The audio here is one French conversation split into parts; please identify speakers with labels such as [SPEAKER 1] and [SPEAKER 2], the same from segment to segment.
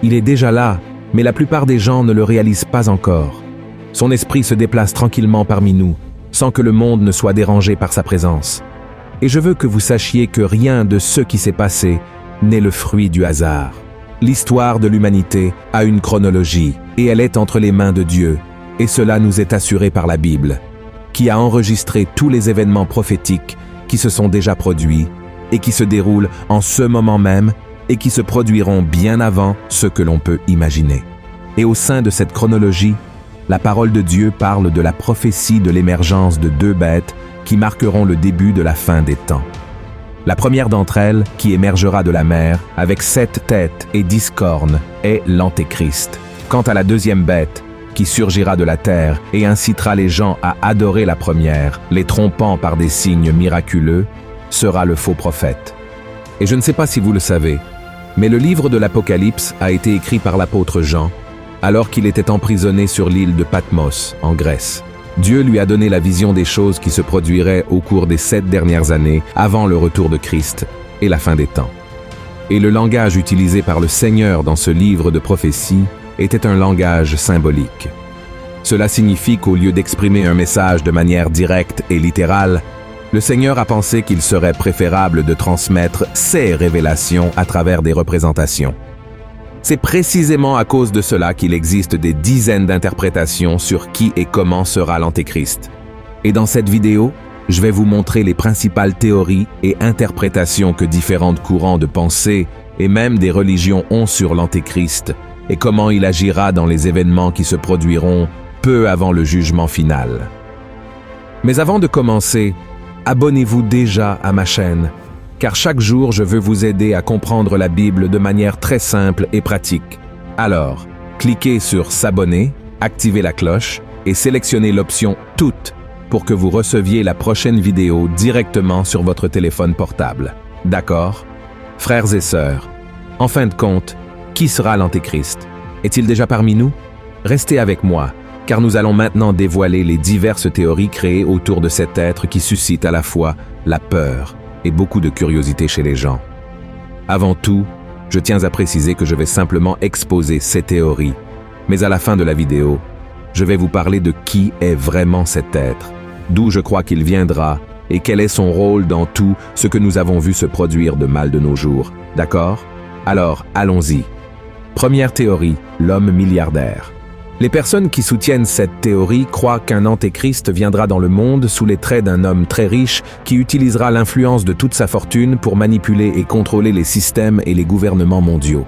[SPEAKER 1] Il est déjà là, mais la plupart des gens ne le réalisent pas encore. Son esprit se déplace tranquillement parmi nous, sans que le monde ne soit dérangé par sa présence. Et je veux que vous sachiez que rien de ce qui s'est passé n'est le fruit du hasard. L'histoire de l'humanité a une chronologie, et elle est entre les mains de Dieu, et cela nous est assuré par la Bible, qui a enregistré tous les événements prophétiques qui se sont déjà produits, et qui se déroulent en ce moment même, et qui se produiront bien avant ce que l'on peut imaginer. Et au sein de cette chronologie, la parole de Dieu parle de la prophétie de l'émergence de 2 bêtes qui marqueront le début de la fin des temps. La première d'entre elles, qui émergera de la mer, avec 7 têtes et 10 cornes, est l'Antéchrist. Quant à la deuxième bête, qui surgira de la terre et incitera les gens à adorer la première, les trompant par des signes miraculeux, sera le faux prophète. Et je ne sais pas si vous le savez, mais le livre de l'Apocalypse a été écrit par l'apôtre Jean, alors qu'il était emprisonné sur l'île de Patmos, en Grèce. Dieu lui a donné la vision des choses qui se produiraient au cours des 7 dernières années avant le retour de Christ et la fin des temps. Et le langage utilisé par le Seigneur dans ce livre de prophétie était un langage symbolique. Cela signifie qu'au lieu d'exprimer un message de manière directe et littérale, le Seigneur a pensé qu'il serait préférable de transmettre ses révélations à travers des représentations. C'est précisément à cause de cela qu'il existe des dizaines d'interprétations sur qui et comment sera l'Antéchrist. Et dans cette vidéo, je vais vous montrer les principales théories et interprétations que différents courants de pensée et même des religions ont sur l'Antéchrist et comment il agira dans les événements qui se produiront peu avant le jugement final. Mais avant de commencer, abonnez-vous déjà à ma chaîne, car chaque jour je veux vous aider à comprendre la Bible de manière très simple et pratique. Alors, cliquez sur s'abonner, activez la cloche et sélectionnez l'option Toutes pour que vous receviez la prochaine vidéo directement sur votre téléphone portable. D'accord? Frères et sœurs, en fin de compte, qui sera l'Antéchrist? Est-il déjà parmi nous? Restez avec moi, car nous allons maintenant dévoiler les diverses théories créées autour de cet être qui suscite à la fois la peur et beaucoup de curiosité chez les gens. Avant tout, je tiens à préciser que je vais simplement exposer ces théories, mais à la fin de la vidéo, je vais vous parler de qui est vraiment cet être, d'où je crois qu'il viendra et quel est son rôle dans tout ce que nous avons vu se produire de mal de nos jours. D'accord? Alors, allons-y. Première théorie, l'homme milliardaire. Les personnes qui soutiennent cette théorie croient qu'un antéchrist viendra dans le monde sous les traits d'un homme très riche qui utilisera l'influence de toute sa fortune pour manipuler et contrôler les systèmes et les gouvernements mondiaux.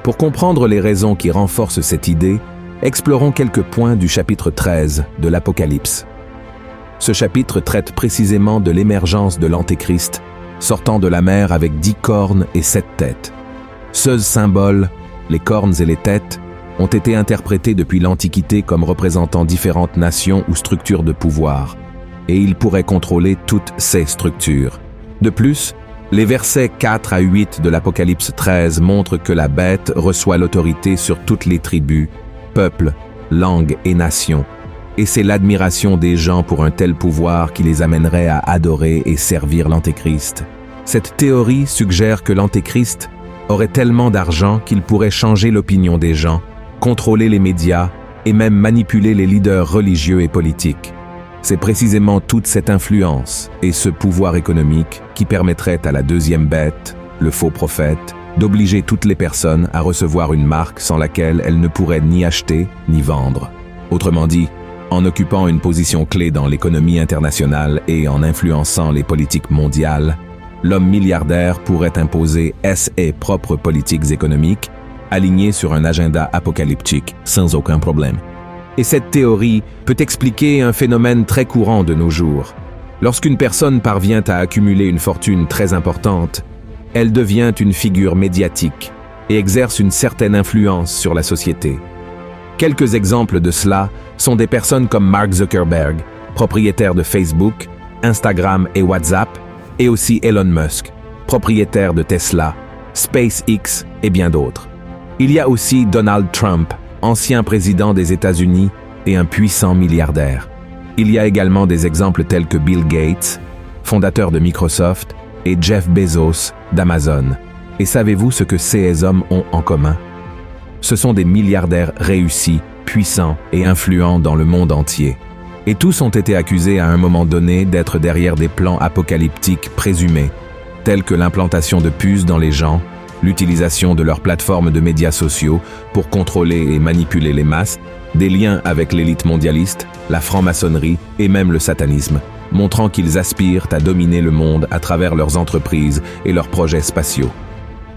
[SPEAKER 1] Pour comprendre les raisons qui renforcent cette idée, explorons quelques points du chapitre 13 de l'Apocalypse. Ce chapitre traite précisément de l'émergence de l'antéchrist, sortant de la mer avec 10 cornes et 7 têtes. Ce symbole, les cornes et les têtes, ont été interprétés depuis l'Antiquité comme représentant différentes nations ou structures de pouvoir, et il pourrait contrôler toutes ces structures. De plus, les versets 4 à 8 de l'Apocalypse 13 montrent que la bête reçoit l'autorité sur toutes les tribus, peuples, langues et nations, et c'est l'admiration des gens pour un tel pouvoir qui les amènerait à adorer et servir l'Antéchrist. Cette théorie suggère que l'Antéchrist aurait tellement d'argent qu'il pourrait changer l'opinion des gens, contrôler les médias et même manipuler les leaders religieux et politiques. C'est précisément toute cette influence et ce pouvoir économique qui permettrait à la deuxième bête, le faux prophète, d'obliger toutes les personnes à recevoir une marque sans laquelle elles ne pourraient ni acheter ni vendre. Autrement dit, en occupant une position clé dans l'économie internationale et en influençant les politiques mondiales, l'homme milliardaire pourrait imposer ses propres politiques économiques alignées sur un agenda apocalyptique sans aucun problème. Et cette théorie peut expliquer un phénomène très courant de nos jours. Lorsqu'une personne parvient à accumuler une fortune très importante, elle devient une figure médiatique et exerce une certaine influence sur la société. Quelques exemples de cela sont des personnes comme Mark Zuckerberg, propriétaire de Facebook, Instagram et WhatsApp, et aussi Elon Musk, propriétaire de Tesla, SpaceX et bien d'autres. Il y a aussi Donald Trump, ancien président des États-Unis et un puissant milliardaire. Il y a également des exemples tels que Bill Gates, fondateur de Microsoft, et Jeff Bezos d'Amazon. Et savez-vous ce que ces hommes ont en commun? Ce sont des milliardaires réussis, puissants et influents dans le monde entier. Et tous ont été accusés à un moment donné d'être derrière des plans apocalyptiques présumés, tels que l'implantation de puces dans les gens, l'utilisation de leurs plateformes de médias sociaux pour contrôler et manipuler les masses, des liens avec l'élite mondialiste, la franc-maçonnerie et même le satanisme, montrant qu'ils aspirent à dominer le monde à travers leurs entreprises et leurs projets spatiaux.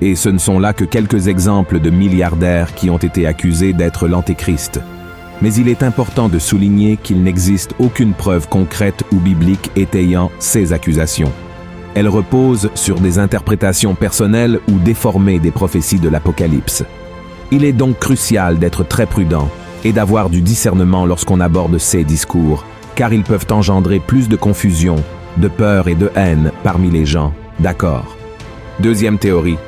[SPEAKER 1] Et ce ne sont là que quelques exemples de milliardaires qui ont été accusés d'être l'Antéchrist. Mais il est important de souligner qu'il n'existe aucune preuve concrète ou biblique étayant ces accusations. Elles reposent sur des interprétations personnelles ou déformées des prophéties de l'Apocalypse. Il est donc crucial d'être très prudent et d'avoir du discernement lorsqu'on aborde ces discours, car ils peuvent engendrer plus de confusion, de peur et de haine parmi les gens. D'accord. Deuxième théorie,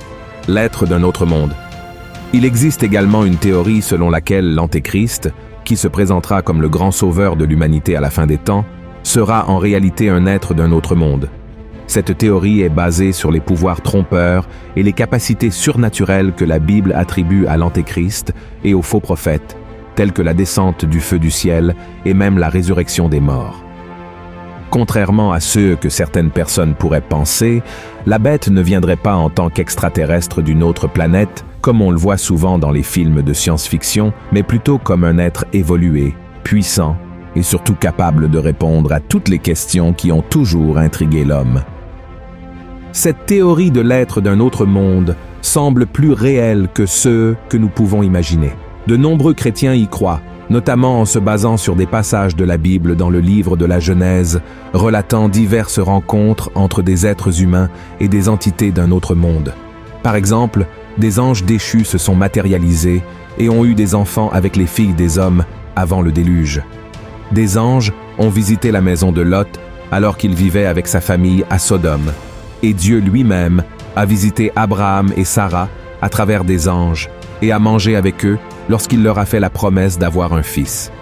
[SPEAKER 1] l'être d'un autre monde. Il existe également une théorie selon laquelle l'Antéchrist, qui se présentera comme le grand sauveur de l'humanité à la fin des temps, sera en réalité un être d'un autre monde. Cette théorie est basée sur les pouvoirs trompeurs et les capacités surnaturelles que la Bible attribue à l'Antéchrist et aux faux prophètes, tels que la descente du feu du ciel et même la résurrection des morts. Contrairement à ce que certaines personnes pourraient penser, la bête ne viendrait pas en tant qu'extraterrestre d'une autre planète, comme on le voit souvent dans les films de science-fiction, mais plutôt comme un être évolué, puissant et surtout capable de répondre à toutes les questions qui ont toujours intrigué l'homme. Cette théorie de l'être d'un autre monde semble plus réelle que ceux que nous pouvons imaginer. De nombreux chrétiens y croient, notamment en se basant sur des passages de la Bible dans le livre de la Genèse, relatant diverses rencontres entre des êtres humains et des entités d'un autre monde. Par exemple, des anges déchus se sont matérialisés et ont eu des enfants avec les filles des hommes avant le déluge. Des anges ont visité la maison de Lot alors qu'il vivait avec sa famille à Sodome. Et Dieu lui-même a visité Abraham et Sarah à travers des anges et a mangé avec eux lorsqu'il leur a fait la promesse d'avoir un fils.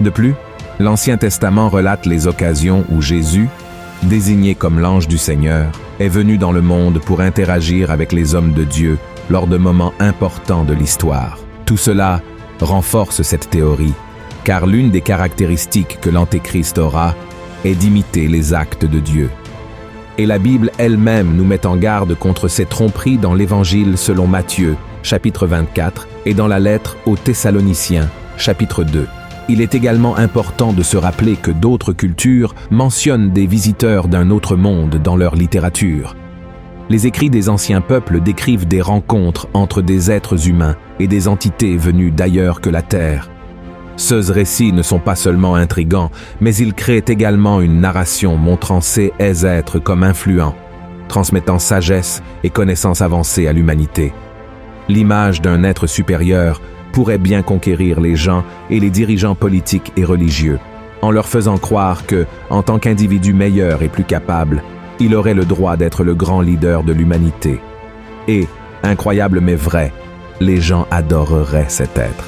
[SPEAKER 1] De plus, l'Ancien Testament relate les occasions où Jésus, désigné comme l'ange du Seigneur, est venu dans le monde pour interagir avec les hommes de Dieu lors de moments importants de l'histoire. Tout cela renforce cette théorie, car l'une des caractéristiques que l'Antéchrist aura est d'imiter les actes de Dieu. Et la Bible elle-même nous met en garde contre ces tromperies dans l'Évangile selon Matthieu, chapitre 24, et dans la lettre aux Thessaloniciens, chapitre 2. Il est également important de se rappeler que d'autres cultures mentionnent des visiteurs d'un autre monde dans leur littérature. Les écrits des anciens peuples décrivent des rencontres entre des êtres humains et des entités venues d'ailleurs que la Terre. Ces récits ne sont pas seulement intrigants, mais ils créent également une narration montrant ces êtres comme influents, transmettant sagesse et connaissances avancées à l'humanité. L'image d'un être supérieur pourrait bien conquérir les gens et les dirigeants politiques et religieux, en leur faisant croire que, en tant qu'individu meilleur et plus capable, il aurait le droit d'être le grand leader de l'humanité. Et, incroyable mais vrai, les gens adoreraient cet être.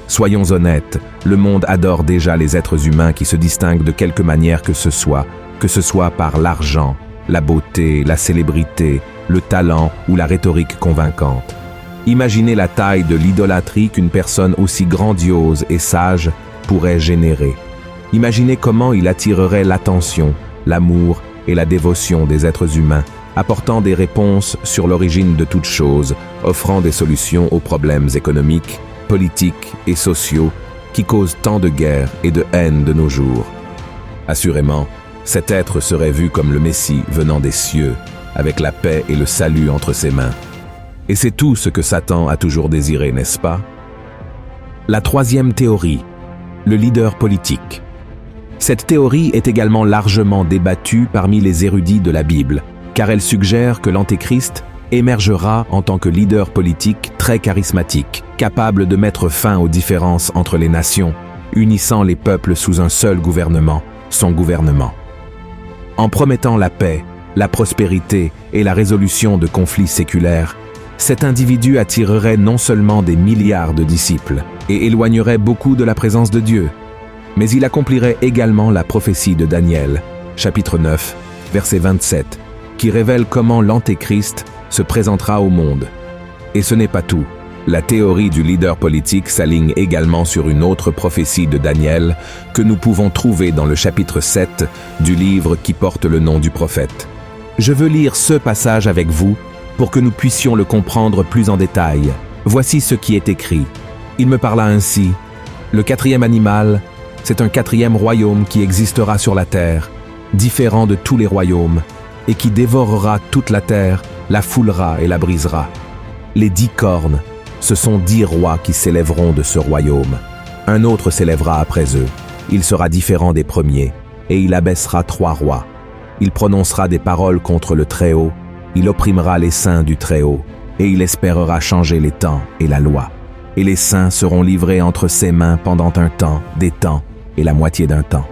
[SPEAKER 1] Soyons honnêtes, le monde adore déjà les êtres humains qui se distinguent de quelque manière que ce soit par l'argent, la beauté, la célébrité, le talent ou la rhétorique convaincante. Imaginez la taille de l'idolâtrie qu'une personne aussi grandiose et sage pourrait générer. Imaginez comment il attirerait l'attention, l'amour et la dévotion des êtres humains, apportant des réponses sur l'origine de toute chose, offrant des solutions aux problèmes économiques, politiques et sociaux qui causent tant de guerres et de haine de nos jours. Assurément, cet être serait vu comme le Messie venant des cieux, avec la paix et le salut entre ses mains. Et c'est tout ce que Satan a toujours désiré, n'est-ce pas? La troisième théorie, le leader politique. Cette théorie est également largement débattue parmi les érudits de la Bible, car elle suggère que l'Antéchrist émergera en tant que leader politique très charismatique, capable de mettre fin aux différences entre les nations, unissant les peuples sous un seul gouvernement, son gouvernement. En promettant la paix, la prospérité et la résolution de conflits séculaires, cet individu attirerait non seulement des milliards de disciples et éloignerait beaucoup de la présence de Dieu, mais il accomplirait également la prophétie de Daniel, chapitre 9, verset 27, qui révèle comment l'Antéchrist se présentera au monde. Et ce n'est pas tout. La théorie du leader politique s'aligne également sur une autre prophétie de Daniel que nous pouvons trouver dans le chapitre 7 du livre qui porte le nom du prophète. Je veux lire ce passage avec vous pour que nous puissions le comprendre plus en détail. Voici ce qui est écrit. Il me parla ainsi. Le quatrième animal, c'est un quatrième royaume qui existera sur la terre, différent de tous les royaumes, et qui dévorera toute la terre, la foulera et la brisera. Les 10 cornes, ce sont 10 rois qui s'élèveront de ce royaume. Un autre s'élèvera après eux. Il sera différent des premiers, et il abaissera 3 rois. Il prononcera des paroles contre le Très-Haut, il opprimera les saints du Très-Haut, et il espérera changer les temps et la loi. Et les saints seront livrés entre ses mains pendant un temps, des temps et la moitié d'un temps.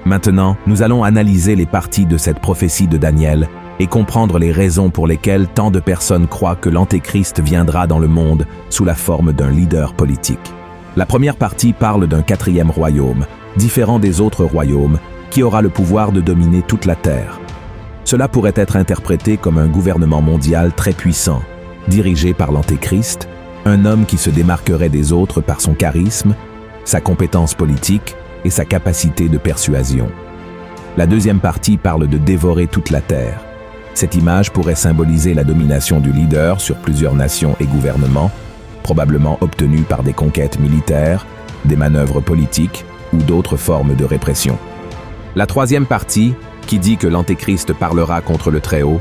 [SPEAKER 1] Maintenant, nous allons analyser les parties de cette prophétie de Daniel et comprendre les raisons pour lesquelles tant de personnes croient que l'Antéchrist viendra dans le monde sous la forme d'un leader politique. La première partie parle d'un quatrième royaume, différent des autres royaumes, qui aura le pouvoir de dominer toute la terre. Cela pourrait être interprété comme un gouvernement mondial très puissant, dirigé par l'Antéchrist, un homme qui se démarquerait des autres par son charisme, sa compétence politique et sa capacité de persuasion. La deuxième partie parle de dévorer toute la terre. Cette image pourrait symboliser la domination du leader sur plusieurs nations et gouvernements, probablement obtenue par des conquêtes militaires, des manœuvres politiques ou d'autres formes de répression. La troisième partie, qui dit que l'Antéchrist parlera contre le Très-Haut,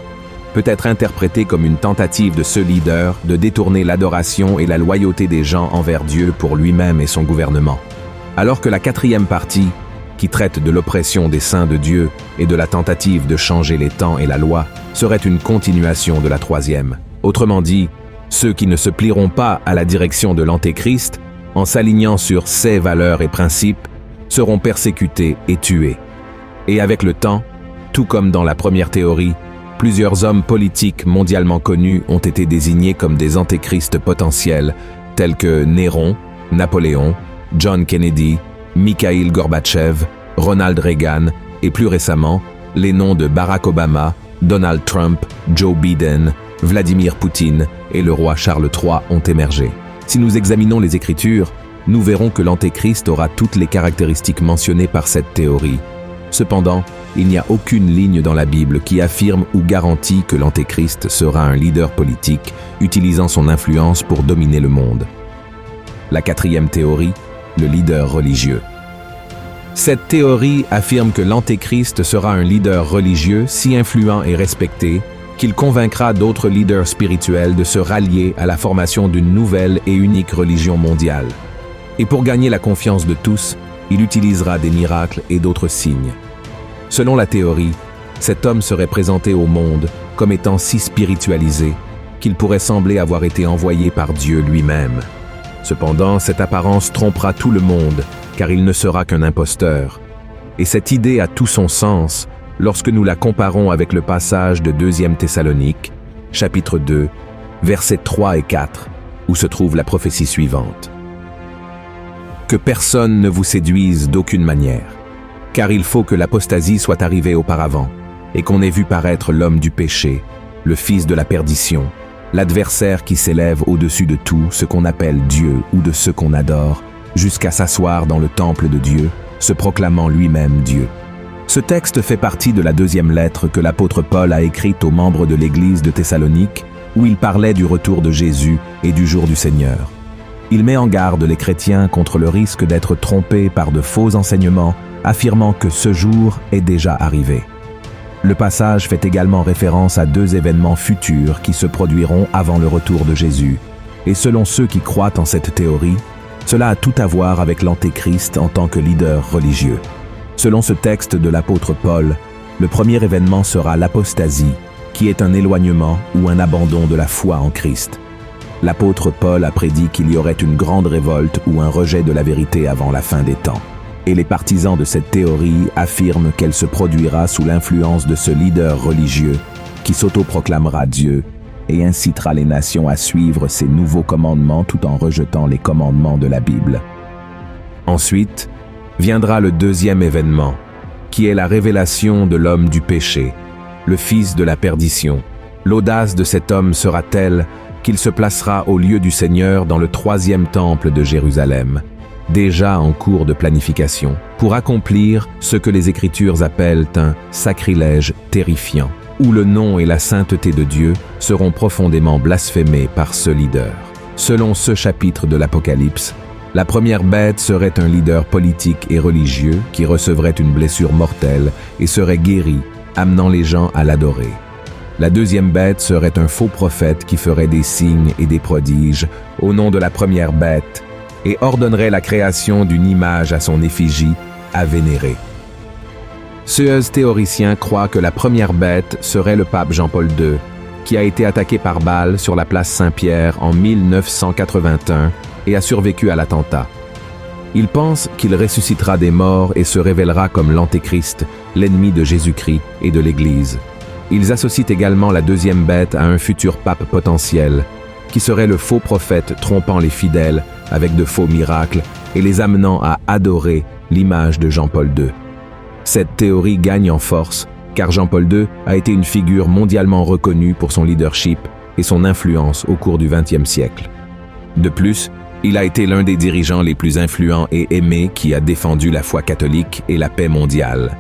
[SPEAKER 1] peut être interprétée comme une tentative de ce leader de détourner l'adoration et la loyauté des gens envers Dieu pour lui-même et son gouvernement. Alors que la quatrième partie, qui traite de l'oppression des saints de Dieu et de la tentative de changer les temps et la loi, serait une continuation de la troisième. Autrement dit, ceux qui ne se plieront pas à la direction de l'Antéchrist, en s'alignant sur ses valeurs et principes, seront persécutés et tués. Et avec le temps, tout comme dans la première théorie, plusieurs hommes politiques mondialement connus ont été désignés comme des antéchrists potentiels, tels que Néron, Napoléon, John Kennedy, Mikhail Gorbatchev, Ronald Reagan et plus récemment, les noms de Barack Obama, Donald Trump, Joe Biden, Vladimir Poutine et le roi Charles III ont émergé. Si nous examinons les Écritures, nous verrons que l'Antéchrist aura toutes les caractéristiques mentionnées par cette théorie. Cependant, il n'y a aucune ligne dans la Bible qui affirme ou garantit que l'Antéchrist sera un leader politique utilisant son influence pour dominer le monde. La quatrième théorie, le leader religieux. Cette théorie affirme que l'Antéchrist sera un leader religieux si influent et respecté qu'il convaincra d'autres leaders spirituels de se rallier à la formation d'une nouvelle et unique religion mondiale. Et pour gagner la confiance de tous, il utilisera des miracles et d'autres signes. Selon la théorie, cet homme serait présenté au monde comme étant si spiritualisé qu'il pourrait sembler avoir été envoyé par Dieu lui-même. Cependant, cette apparence trompera tout le monde, car il ne sera qu'un imposteur. Et cette idée a tout son sens lorsque nous la comparons avec le passage de 2 Thessaloniques, chapitre 2, versets 3 et 4, où se trouve la prophétie suivante. Que personne ne vous séduise d'aucune manière, car il faut que l'apostasie soit arrivée auparavant, et qu'on ait vu paraître l'homme du péché, le fils de la perdition, l'adversaire qui s'élève au-dessus de tout ce qu'on appelle Dieu ou de ce qu'on adore, jusqu'à s'asseoir dans le temple de Dieu, se proclamant lui-même Dieu. Ce texte fait partie de la 2e lettre que l'apôtre Paul a écrite aux membres de l'église de Thessalonique, où il parlait du retour de Jésus et du jour du Seigneur. Il met en garde les chrétiens contre le risque d'être trompés par de faux enseignements, affirmant que ce jour est déjà arrivé. Le passage fait également référence à 2 événements futurs qui se produiront avant le retour de Jésus. Et selon ceux qui croient en cette théorie, cela a tout à voir avec l'Antéchrist en tant que leader religieux. Selon ce texte de l'apôtre Paul, le premier événement sera l'apostasie, qui est un éloignement ou un abandon de la foi en Christ. L'apôtre Paul a prédit qu'il y aurait une grande révolte ou un rejet de la vérité avant la fin des temps. Et les partisans de cette théorie affirment qu'elle se produira sous l'influence de ce leader religieux qui s'autoproclamera Dieu et incitera les nations à suivre ses nouveaux commandements tout en rejetant les commandements de la Bible. Ensuite, viendra le 2e événement, qui est la révélation de l'homme du péché, le fils de la perdition, L'audace de cet homme sera telle qu'il se placera au lieu du Seigneur dans le 3e temple de Jérusalem, déjà en cours de planification, pour accomplir ce que les Écritures appellent un sacrilège terrifiant, où le nom et la sainteté de Dieu seront profondément blasphémés par ce leader. Selon ce chapitre de l'Apocalypse, la première bête serait un leader politique et religieux qui recevrait une blessure mortelle et serait guéri, amenant les gens à l'adorer. La deuxième bête serait un faux prophète qui ferait des signes et des prodiges au nom de la première bête et ordonnerait la création d'une image à son effigie à vénérer. Ce théoricien croit que la première bête serait le pape Jean-Paul II, qui a été attaqué par balle sur la place Saint-Pierre en 1981 et a survécu à l'attentat. Il pense qu'il ressuscitera des morts et se révélera comme l'Antéchrist, l'ennemi de Jésus-Christ et de l'Église. Ils associent également la deuxième bête à un futur pape potentiel, qui serait le faux prophète trompant les fidèles avec de faux miracles et les amenant à adorer l'image de Jean-Paul II. Cette théorie gagne en force, car Jean-Paul II a été une figure mondialement reconnue pour son leadership et son influence au cours du XXe siècle. De plus, il a été l'un des dirigeants les plus influents et aimés qui a défendu la foi catholique et la paix mondiale.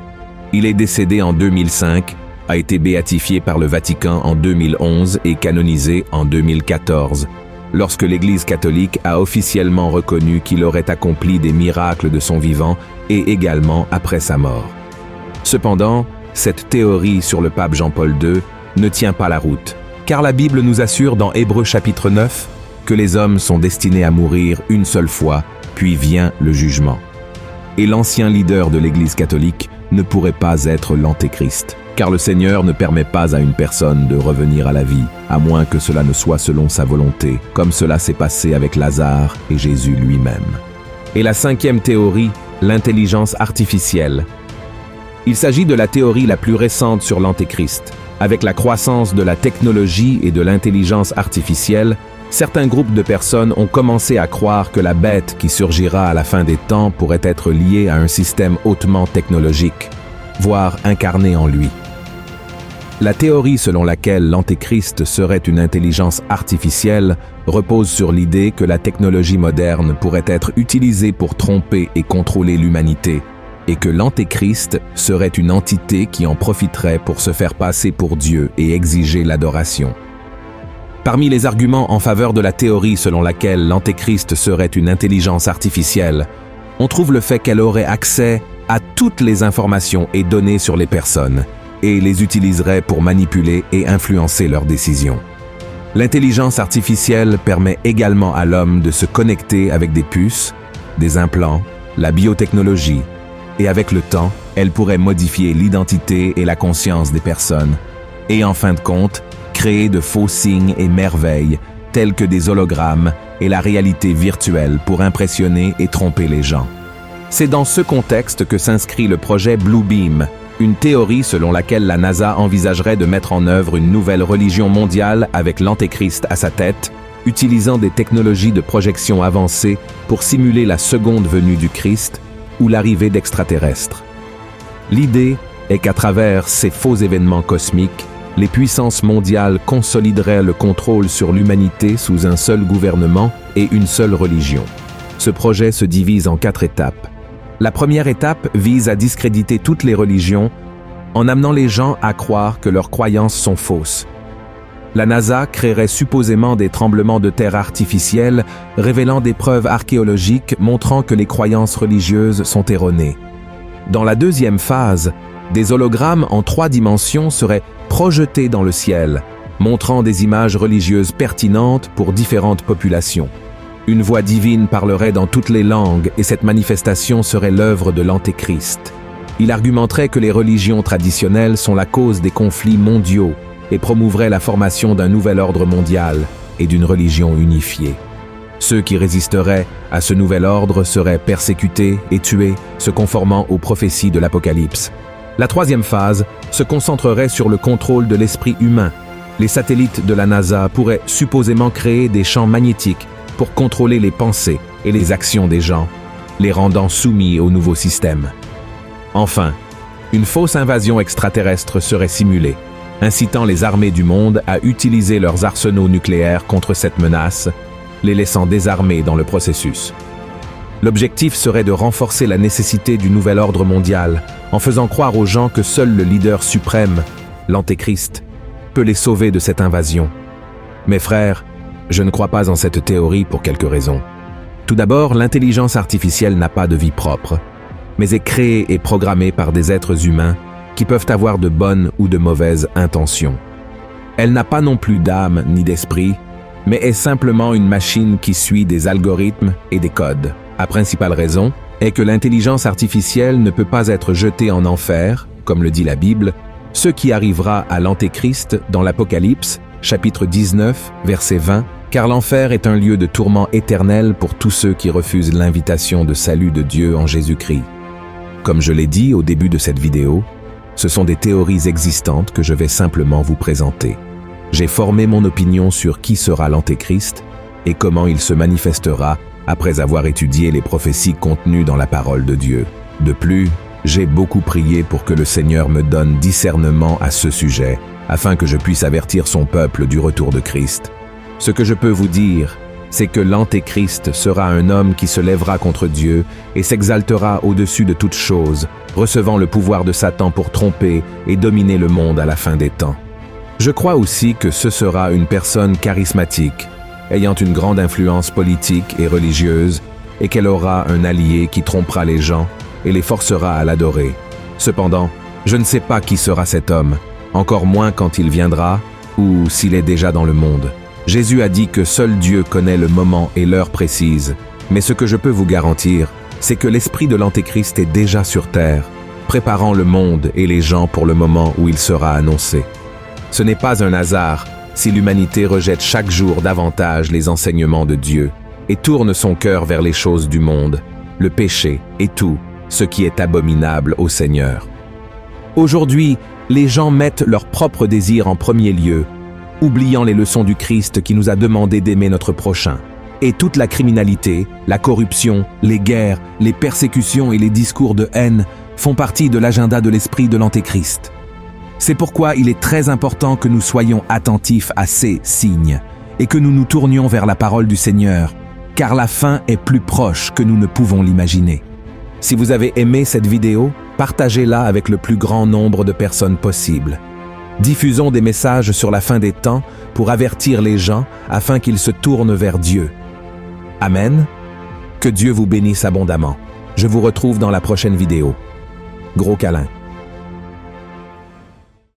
[SPEAKER 1] Il est décédé en 2005, a été béatifié par le Vatican en 2011 et canonisé en 2014, lorsque l'Église catholique a officiellement reconnu qu'il aurait accompli des miracles de son vivant et également après sa mort. Cependant, cette théorie sur le pape Jean-Paul II ne tient pas la route, car la Bible nous assure dans Hébreux chapitre 9 que les hommes sont destinés à mourir une seule fois, puis vient le jugement. Et l'ancien leader de l'Église catholique ne pourrait pas être l'Antéchrist, car le Seigneur ne permet pas à une personne de revenir à la vie, à moins que cela ne soit selon sa volonté, comme cela s'est passé avec Lazare et Jésus lui-même. Et la 5e théorie, l'intelligence artificielle. Il s'agit de la théorie la plus récente sur l'Antéchrist. Avec la croissance de la technologie et de l'intelligence artificielle, certains groupes de personnes ont commencé à croire que la bête qui surgira à la fin des temps pourrait être liée à un système hautement technologique, voire incarné en lui. La théorie selon laquelle l'Antéchrist serait une intelligence artificielle repose sur l'idée que la technologie moderne pourrait être utilisée pour tromper et contrôler l'humanité, et que l'Antéchrist serait une entité qui en profiterait pour se faire passer pour Dieu et exiger l'adoration. Parmi les arguments en faveur de la théorie selon laquelle l'Antéchrist serait une intelligence artificielle, on trouve le fait qu'elle aurait accès à toutes les informations et données sur les personnes, et les utiliserait pour manipuler et influencer leurs décisions. L'intelligence artificielle permet également à l'homme de se connecter avec des puces, des implants, la biotechnologie, et avec le temps, elle pourrait modifier l'identité et la conscience des personnes, et en fin de compte, créer de faux signes et merveilles, tels que des hologrammes et la réalité virtuelle pour impressionner et tromper les gens. C'est dans ce contexte que s'inscrit le projet Bluebeam, une théorie selon laquelle la NASA envisagerait de mettre en œuvre une nouvelle religion mondiale avec l'Antéchrist à sa tête, utilisant des technologies de projection avancées pour simuler la seconde venue du Christ ou l'arrivée d'extraterrestres. L'idée est qu'à travers ces faux événements cosmiques, les puissances mondiales consolideraient le contrôle sur l'humanité sous un seul gouvernement et une seule religion. Ce projet se divise en 4 étapes. La première étape vise à discréditer toutes les religions en amenant les gens à croire que leurs croyances sont fausses. La NASA créerait supposément des tremblements de terre artificiels, révélant des preuves archéologiques montrant que les croyances religieuses sont erronées. Dans la deuxième phase, des hologrammes en 3 dimensions seraient projetés dans le ciel, montrant des images religieuses pertinentes pour différentes populations. Une voix divine parlerait dans toutes les langues et cette manifestation serait l'œuvre de l'Antéchrist. Il argumenterait que les religions traditionnelles sont la cause des conflits mondiaux et promouvrait la formation d'un nouvel ordre mondial et d'une religion unifiée. Ceux qui résisteraient à ce nouvel ordre seraient persécutés et tués, se conformant aux prophéties de l'Apocalypse. La troisième phase se concentrerait sur le contrôle de l'esprit humain. Les satellites de la NASA pourraient supposément créer des champs magnétiques pour contrôler les pensées et les actions des gens, les rendant soumis au nouveau système. Enfin, une fausse invasion extraterrestre serait simulée. incitant les armées du monde à utiliser leurs arsenaux nucléaires contre cette menace, les laissant désarmés dans le processus. L'objectif serait de renforcer la nécessité du nouvel ordre mondial, en faisant croire aux gens que seul le leader suprême, l'Antéchrist, peut les sauver de cette invasion. Mes frères, je ne crois pas en cette théorie pour quelques raisons. Tout d'abord, l'intelligence artificielle n'a pas de vie propre, mais est créée et programmée par des êtres humains qui peuvent avoir de bonnes ou de mauvaises intentions. Elle n'a pas non plus d'âme ni d'esprit, mais est simplement une machine qui suit des algorithmes et des codes. La principale raison est que l'intelligence artificielle ne peut pas être jetée en enfer, comme le dit la Bible, ce qui arrivera à l'Antéchrist dans l'Apocalypse, chapitre 19, verset 20, car l'enfer est un lieu de tourment éternel pour tous ceux qui refusent l'invitation de salut de Dieu en Jésus-Christ. Comme je l'ai dit au début de cette vidéo, ce sont des théories existantes que je vais simplement vous présenter. J'ai formé mon opinion sur qui sera l'Antéchrist et comment il se manifestera après avoir étudié les prophéties contenues dans la parole de Dieu. De plus, j'ai beaucoup prié pour que le Seigneur me donne discernement à ce sujet, afin que je puisse avertir son peuple du retour de Christ. Ce que je peux vous dire, c'est que l'Antéchrist sera un homme qui se lèvera contre Dieu et s'exaltera au-dessus de toute chose, recevant le pouvoir de Satan pour tromper et dominer le monde à la fin des temps. Je crois aussi que ce sera une personne charismatique, ayant une grande influence politique et religieuse, et qu'elle aura un allié qui trompera les gens et les forcera à l'adorer. Cependant, je ne sais pas qui sera cet homme, encore moins quand il viendra ou s'il est déjà dans le monde. Jésus a dit que seul Dieu connaît le moment et l'heure précise, mais ce que je peux vous garantir, c'est que l'esprit de l'Antéchrist est déjà sur terre, préparant le monde et les gens pour le moment où il sera annoncé. Ce n'est pas un hasard si l'humanité rejette chaque jour davantage les enseignements de Dieu et tourne son cœur vers les choses du monde, le péché et tout ce qui est abominable au Seigneur. Aujourd'hui, les gens mettent leurs propres désirs en premier lieu, oubliant les leçons du Christ qui nous a demandé d'aimer notre prochain. Et toute la criminalité, la corruption, les guerres, les persécutions et les discours de haine font partie de l'agenda de l'esprit de l'Antéchrist. C'est pourquoi il est très important que nous soyons attentifs à ces signes et que nous nous tournions vers la parole du Seigneur, car la fin est plus proche que nous ne pouvons l'imaginer. Si vous avez aimé cette vidéo, partagez-la avec le plus grand nombre de personnes possible. Diffusons des messages sur la fin des temps pour avertir les gens afin qu'ils se tournent vers Dieu. Amen. Que Dieu vous bénisse abondamment. Je vous retrouve dans la prochaine vidéo. Gros câlin.